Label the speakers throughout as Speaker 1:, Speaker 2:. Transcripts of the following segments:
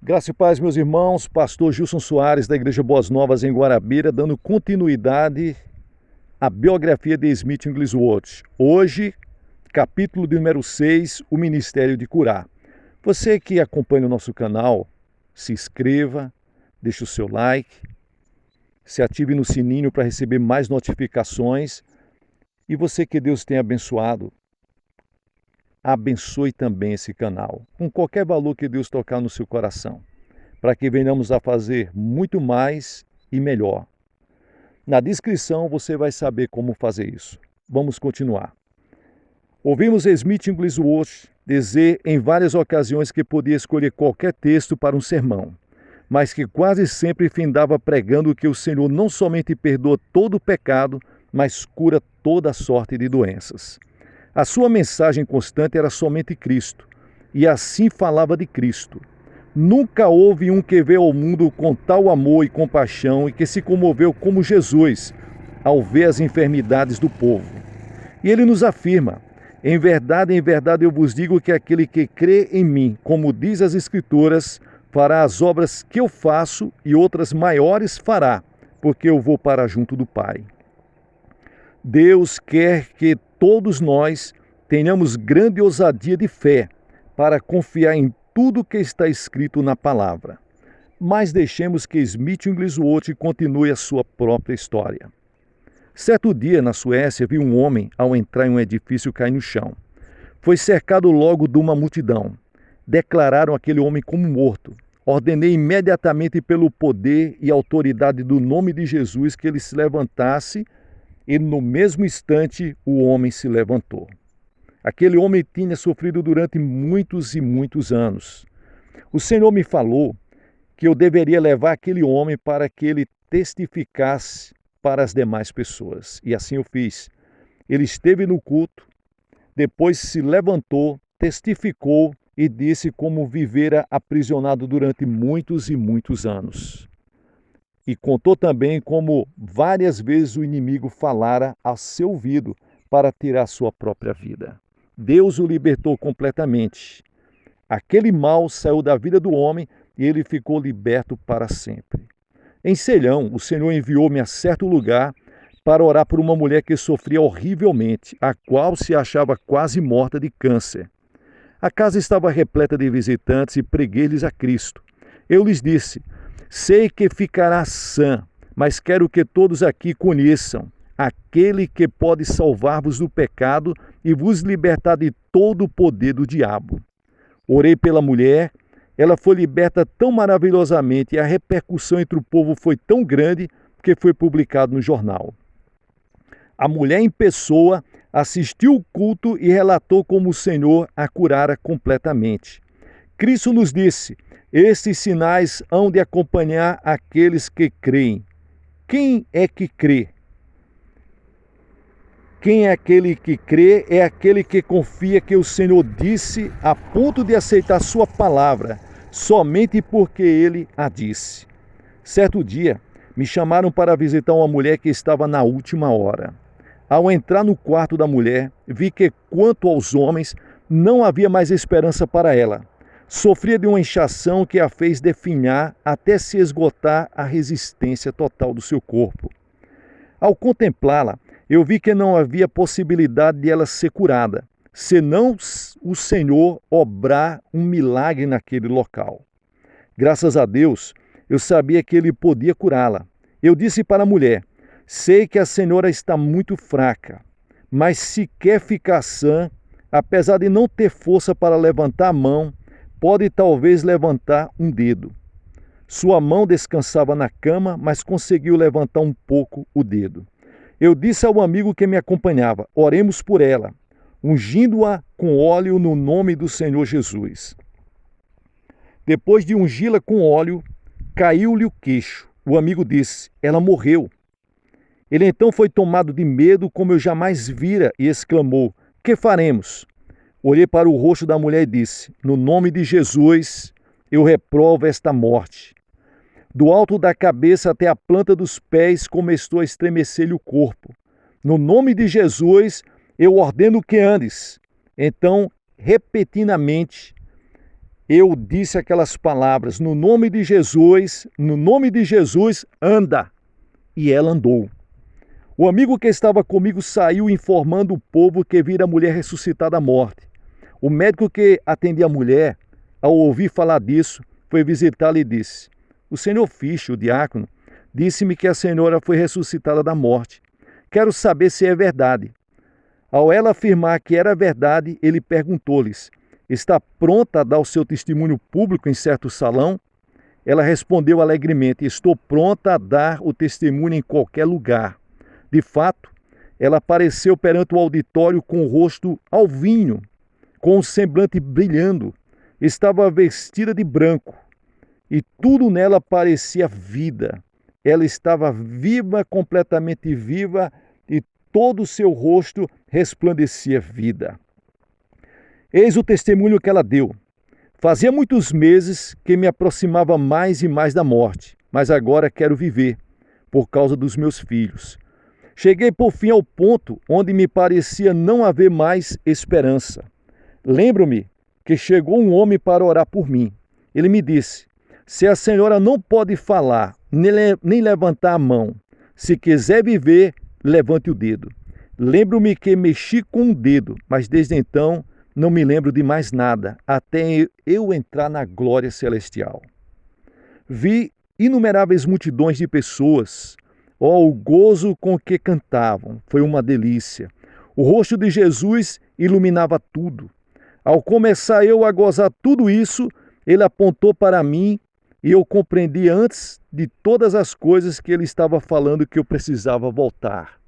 Speaker 1: Graça e paz, meus irmãos. Pastor Gilson Soares, da Igreja Boas Novas, em Guarabira, dando continuidade à biografia de Smith Wigglesworth. Hoje, capítulo de número 6, o Ministério de Curar. Você que acompanha o nosso canal, se inscreva, deixe o seu like, se ative no sininho para receber mais notificações. E você que Deus tenha abençoado, abençoe também esse canal, com qualquer valor que Deus tocar no seu coração, para que venhamos a fazer muito mais e melhor. Na descrição você vai saber como fazer isso. Vamos continuar. Ouvimos Smith Wigglesworth dizer em várias ocasiões que podia escolher qualquer texto para um sermão, mas que quase sempre findava pregando que o Senhor não somente perdoa todo o pecado, mas cura toda sorte de doenças. A sua mensagem constante era somente Cristo, e assim falava de Cristo. Nunca houve um que veio ao mundo com tal amor e compaixão e que se comoveu como Jesus ao ver as enfermidades do povo. E ele nos afirma: em verdade eu vos digo que aquele que crê em mim, como diz as Escrituras, fará as obras que eu faço e outras maiores fará, porque eu vou para junto do Pai. Deus quer que todos nós tenhamos grande ousadia de fé para confiar em tudo que está escrito na palavra. Mas deixemos que Smith Wigglesworth continue a sua própria história. Certo dia, na Suécia, vi um homem, ao entrar em um edifício, cair no chão. Foi cercado logo de uma multidão. Declararam aquele homem como morto. Ordenei imediatamente pelo poder e autoridade do nome de Jesus que ele se levantasse, e no mesmo instante o homem se levantou. Aquele homem tinha sofrido durante muitos e muitos anos. O Senhor me falou que eu deveria levar aquele homem para que ele testificasse para as demais pessoas. E assim eu fiz. Ele esteve no culto, depois se levantou, testificou e disse como vivera aprisionado durante muitos e muitos anos. E contou também como várias vezes o inimigo falara a seu ouvido para tirar sua própria vida. Deus o libertou completamente. Aquele mal saiu da vida do homem e ele ficou liberto para sempre. Em Celhão, o Senhor enviou-me a certo lugar para orar por uma mulher que sofria horrivelmente, a qual se achava quase morta de câncer. A casa estava repleta de visitantes e preguei-lhes a Cristo. Eu lhes disse: sei que ficará sã, mas quero que todos aqui conheçam aquele que pode salvar-vos do pecado e vos libertar de todo o poder do diabo. Orei pela mulher, ela foi liberta tão maravilhosamente e a repercussão entre o povo foi tão grande que foi publicado no jornal. A mulher em pessoa assistiu o culto e relatou como o Senhor a curara completamente. Cristo nos disse: estes sinais hão de acompanhar aqueles que creem. Quem é que crê? Quem é aquele que crê é aquele que confia que o Senhor disse a ponto de aceitar sua palavra, somente porque ele a disse. Certo dia, me chamaram para visitar uma mulher que estava na última hora. Ao entrar no quarto da mulher, vi que, quanto aos homens, não havia mais esperança para ela. Sofria de uma inchação que a fez definhar até se esgotar a resistência total do seu corpo. Ao contemplá-la, eu vi que não havia possibilidade de ela ser curada, senão o Senhor obrar um milagre naquele local. Graças a Deus, eu sabia que Ele podia curá-la. Eu disse para a mulher: sei que a senhora está muito fraca, mas se quer ficar sã, apesar de não ter força para levantar a mão, pode talvez levantar um dedo. Sua mão descansava na cama, mas conseguiu levantar um pouco o dedo. Eu disse ao amigo que me acompanhava: oremos por ela, ungindo-a com óleo no nome do Senhor Jesus. Depois de ungi-la com óleo, caiu-lhe o queixo. O amigo disse: ela morreu. Ele então foi tomado de medo como eu jamais vira e exclamou: que faremos? Olhei para o rosto da mulher e disse: no nome de Jesus, eu reprovo esta morte. Do alto da cabeça até a planta dos pés começou a estremecer-lhe o corpo. No nome de Jesus, eu ordeno que andes. Então, repentinamente, eu disse aquelas palavras: no nome de Jesus, anda. E ela andou. O amigo que estava comigo saiu informando o povo que vira a mulher ressuscitada da morte. O médico que atendia a mulher, ao ouvir falar disso, foi visitá-la e disse: o senhor Fischer, o diácono, disse-me que a senhora foi ressuscitada da morte. Quero saber se é verdade. Ao ela afirmar que era verdade, ele perguntou-lhes: está pronta a dar o seu testemunho público em certo salão? Ela respondeu alegremente: estou pronta a dar o testemunho em qualquer lugar. De fato, ela apareceu perante o auditório com o rosto alvinho, com o semblante brilhando. Estava vestida de branco e tudo nela parecia vida. Ela estava viva, completamente viva, e todo o seu rosto resplandecia vida. Eis o testemunho que ela deu. Fazia muitos meses que me aproximava mais e mais da morte, mas agora quero viver, por causa dos meus filhos. Cheguei por fim ao ponto onde me parecia não haver mais esperança. Lembro-me que chegou um homem para orar por mim. Ele me disse: se a senhora não pode falar, nem levantar a mão, se quiser viver, levante o dedo. Lembro-me que mexi com um dedo, mas desde então não me lembro de mais nada, até eu entrar na glória celestial. Vi inumeráveis multidões de pessoas. O gozo com que cantavam foi uma delícia. O rosto de Jesus iluminava tudo. Ao começar eu a gozar tudo isso, ele apontou para mim e eu compreendi antes de todas as coisas que ele estava falando que eu precisava voltar.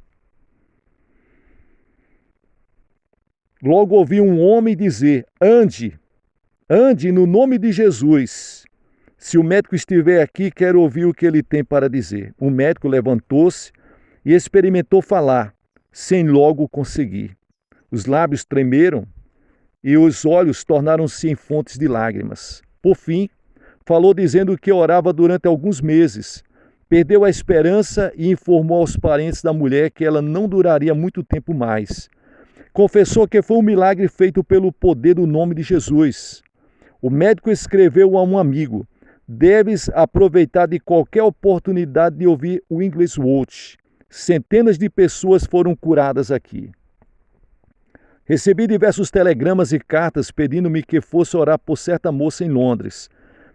Speaker 1: Logo ouvi um homem dizer: ande no nome de Jesus. Se o médico estiver aqui, quero ouvir o que ele tem para dizer. O médico levantou-se e experimentou falar, sem logo conseguir. Os lábios tremeram e os olhos tornaram-se em fontes de lágrimas. Por fim, falou dizendo que orava durante alguns meses. Perdeu a esperança e informou aos parentes da mulher que ela não duraria muito tempo mais. Confessou que foi um milagre feito pelo poder do nome de Jesus. O médico escreveu a um amigo: deves aproveitar de qualquer oportunidade de ouvir o English Watch. Centenas de pessoas foram curadas aqui. Recebi diversos telegramas e cartas pedindo-me que fosse orar por certa moça em Londres.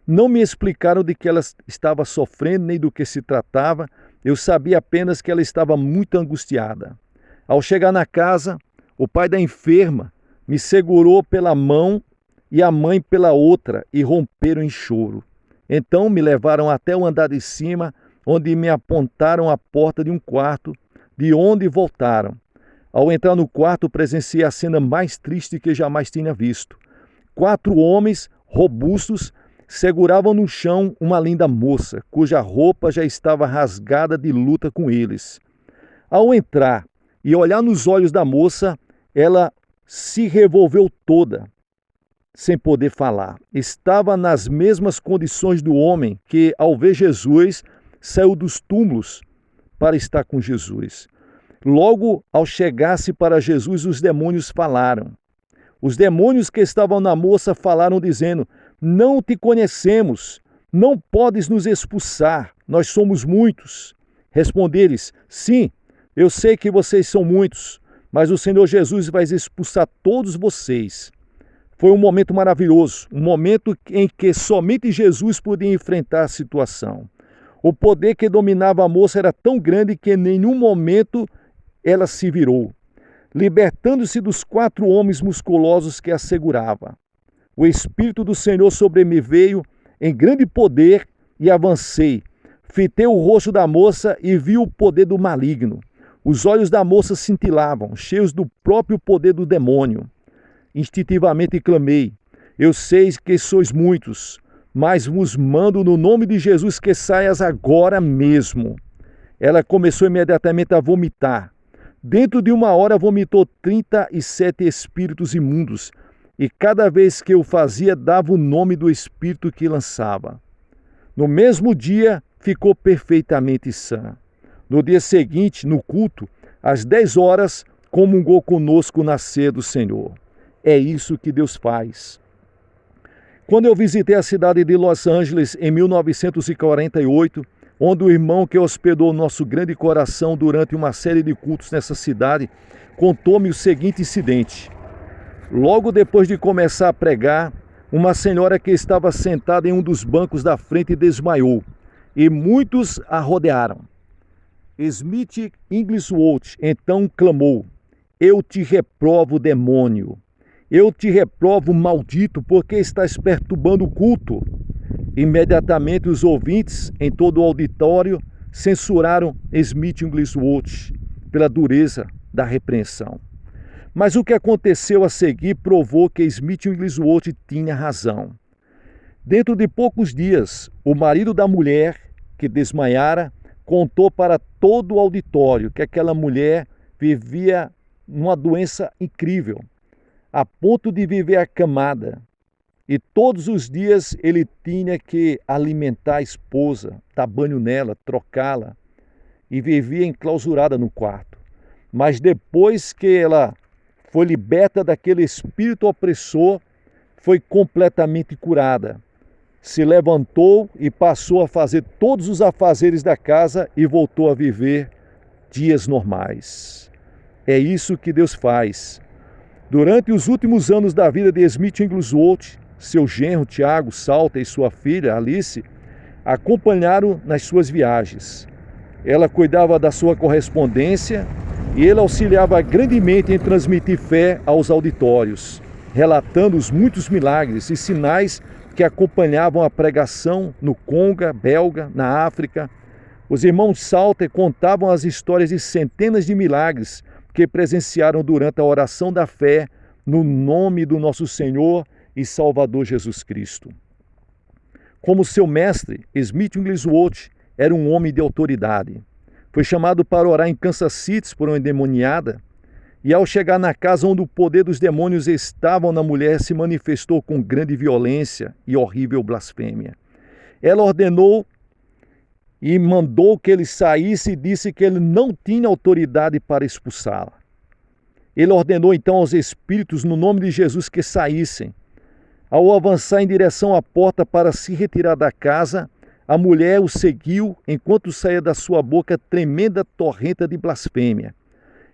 Speaker 1: Não me explicaram de que ela estava sofrendo nem do que se tratava. Eu sabia apenas que ela estava muito angustiada. Ao chegar na casa, o pai da enferma me segurou pela mão e a mãe pela outra e romperam em choro. Então me levaram até o andar de cima, onde me apontaram a porta de um quarto, de onde voltaram. Ao entrar no quarto, presenciei a cena mais triste que jamais tinha visto. 4 homens robustos seguravam no chão uma linda moça, cuja roupa já estava rasgada de luta com eles. Ao entrar e olhar nos olhos da moça, ela se revolveu toda, sem poder falar. Estava nas mesmas condições do homem que, ao ver Jesus, saiu dos túmulos para estar com Jesus. Logo, ao chegar-se para Jesus, os demônios falaram. Os demônios que estavam na moça falaram, dizendo: não te conhecemos, não podes nos expulsar, nós somos muitos. Responderam-lhes: sim, eu sei que vocês são muitos, mas o Senhor Jesus vai expulsar todos vocês. Foi um momento maravilhoso, um momento em que somente Jesus podia enfrentar a situação. O poder que dominava a moça era tão grande que em nenhum momento ela se virou, libertando-se dos 4 homens musculosos que a seguravam. O Espírito do Senhor sobre mim veio em grande poder e avancei. Fitei o rosto da moça e vi o poder do maligno. Os olhos da moça cintilavam, cheios do próprio poder do demônio. Instintivamente clamei: eu sei que sois muitos, mas vos mando no nome de Jesus que saias agora mesmo. Ela começou imediatamente a vomitar. Dentro de 1 hora vomitou 37 espíritos imundos, e cada vez que eu fazia, dava o nome do espírito que lançava. No mesmo dia, ficou perfeitamente sã. No dia seguinte, no culto, às 10 horas, comungou conosco na ceia do Senhor. É isso que Deus faz. Quando eu visitei a cidade de Los Angeles em 1948, onde o irmão que hospedou nosso grande coração durante uma série de cultos nessa cidade, contou-me o seguinte incidente. Logo depois de começar a pregar, uma senhora que estava sentada em um dos bancos da frente desmaiou, e muitos a rodearam. Smith Wigglesworth então clamou: "Eu te reprovo, demônio! Eu te reprovo, maldito, porque estás perturbando o culto." Imediatamente os ouvintes em todo o auditório censuraram Smith Wigglesworth pela dureza da repreensão. Mas o que aconteceu a seguir provou que Smith Wigglesworth tinha razão. Dentro de poucos dias, o marido da mulher que desmaiara contou para todo o auditório que aquela mulher vivia uma doença incrível, a ponto de viver acamada. E todos os dias ele tinha que alimentar a esposa, dar banho nela, trocá-la, e vivia enclausurada no quarto. Mas depois que ela foi liberta daquele espírito opressor, foi completamente curada. Se levantou e passou a fazer todos os afazeres da casa e voltou a viver dias normais. É isso que Deus faz. Durante os últimos anos da vida de Smith Wigglesworth, seu genro Tiago Salter e sua filha Alice acompanharam nas suas viagens. Ela cuidava da sua correspondência e ele auxiliava grandemente em transmitir fé aos auditórios, relatando os muitos milagres e sinais que acompanhavam a pregação no Congo belga, na África. Os irmãos Salter contavam as histórias de centenas de milagres que presenciaram durante a oração da fé no nome do nosso Senhor e Salvador Jesus Cristo. Como seu mestre, Smith Wigglesworth era um homem de autoridade. Foi chamado para orar em Kansas City por uma endemoniada, e ao chegar na casa onde o poder dos demônios estavam na mulher, se manifestou com grande violência e horrível blasfêmia. Ela ordenou e mandou que ele saísse e disse que ele não tinha autoridade para expulsá-la. Ele ordenou então aos espíritos, no nome de Jesus, que saíssem. Ao avançar em direção à porta para se retirar da casa, a mulher o seguiu enquanto saía da sua boca tremenda torrenta de blasfêmia.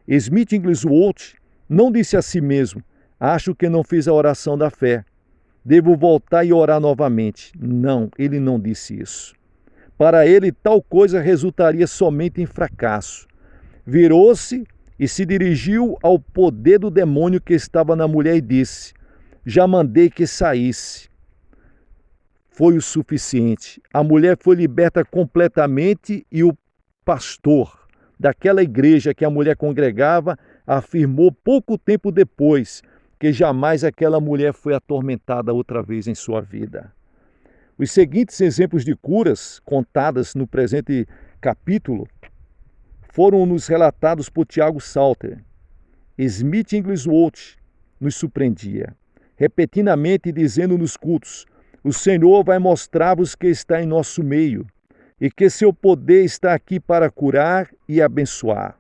Speaker 1: Smith Wigglesworth não disse a si mesmo: "Acho que não fiz a oração da fé. Devo voltar e orar novamente." Não, ele não disse isso. Para ele, tal coisa resultaria somente em fracasso. Virou-se e se dirigiu ao poder do demônio que estava na mulher e disse: "Já mandei que saísse." Foi o suficiente. A mulher foi liberta completamente e o pastor daquela igreja que a mulher congregava afirmou pouco tempo depois que jamais aquela mulher foi atormentada outra vez em sua vida. Os seguintes exemplos de curas contadas no presente capítulo foram-nos relatados por Tiago Salter. Smith Wigglesworth nos surpreendia, repetidamente dizendo nos cultos: "O Senhor vai mostrar-vos que está em nosso meio e que seu poder está aqui para curar e abençoar."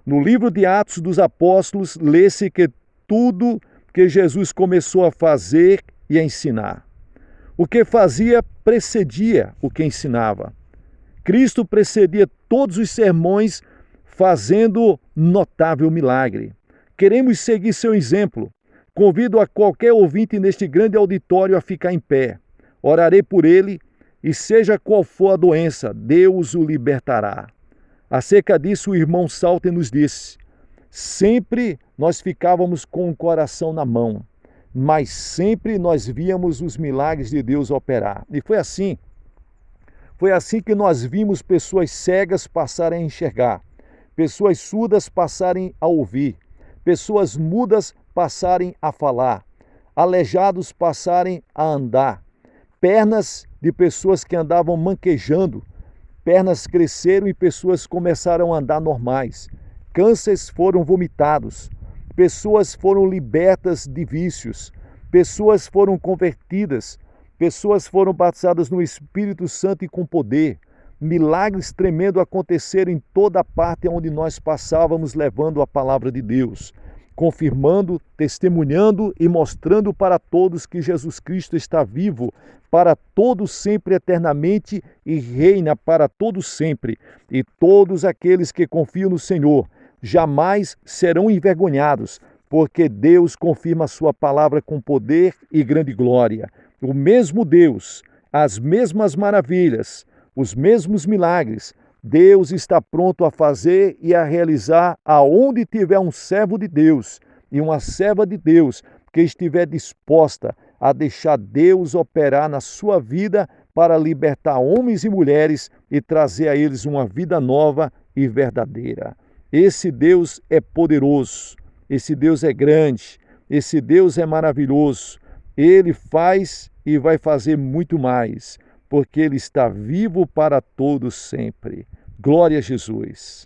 Speaker 1: No livro de Atos dos Apóstolos, lê-se que tudo que Jesus começou a fazer e a ensinar. O que fazia precedia o que ensinava. Cristo precedia todos os sermões fazendo notável milagre. Queremos seguir seu exemplo. Convido a qualquer ouvinte neste grande auditório a ficar em pé. Orarei por ele e seja qual for a doença, Deus o libertará. Acerca disso, o irmão Salter nos disse: "Sempre nós ficávamos com o coração na mão, mas sempre nós víamos os milagres de Deus operar." E foi assim. Foi assim que nós vimos pessoas cegas passarem a enxergar, pessoas surdas passarem a ouvir, pessoas mudas passarem a falar, aleijados passarem a andar, pernas de pessoas que andavam manquejando, pernas cresceram e pessoas começaram a andar normais, cânceres foram vomitados, pessoas foram libertas de vícios, pessoas foram convertidas, pessoas foram batizadas no Espírito Santo e com poder. Milagres tremendos aconteceram em toda a parte onde nós passávamos levando a palavra de Deus. confirmando, testemunhando e mostrando para todos que Jesus Cristo está vivo para todos sempre eternamente e reina para todos sempre. E todos aqueles que confiam no Senhor jamais serão envergonhados, porque Deus confirma a sua palavra com poder e grande glória. O mesmo Deus, as mesmas maravilhas, os mesmos milagres, Deus está pronto a fazer e a realizar aonde tiver um servo de Deus e uma serva de Deus que estiver disposta a deixar Deus operar na sua vida para libertar homens e mulheres e trazer a eles uma vida nova e verdadeira. Esse Deus é poderoso, esse Deus é grande, esse Deus é maravilhoso. Ele faz e vai fazer muito mais, porque Ele está vivo para todos sempre. Glória a Jesus.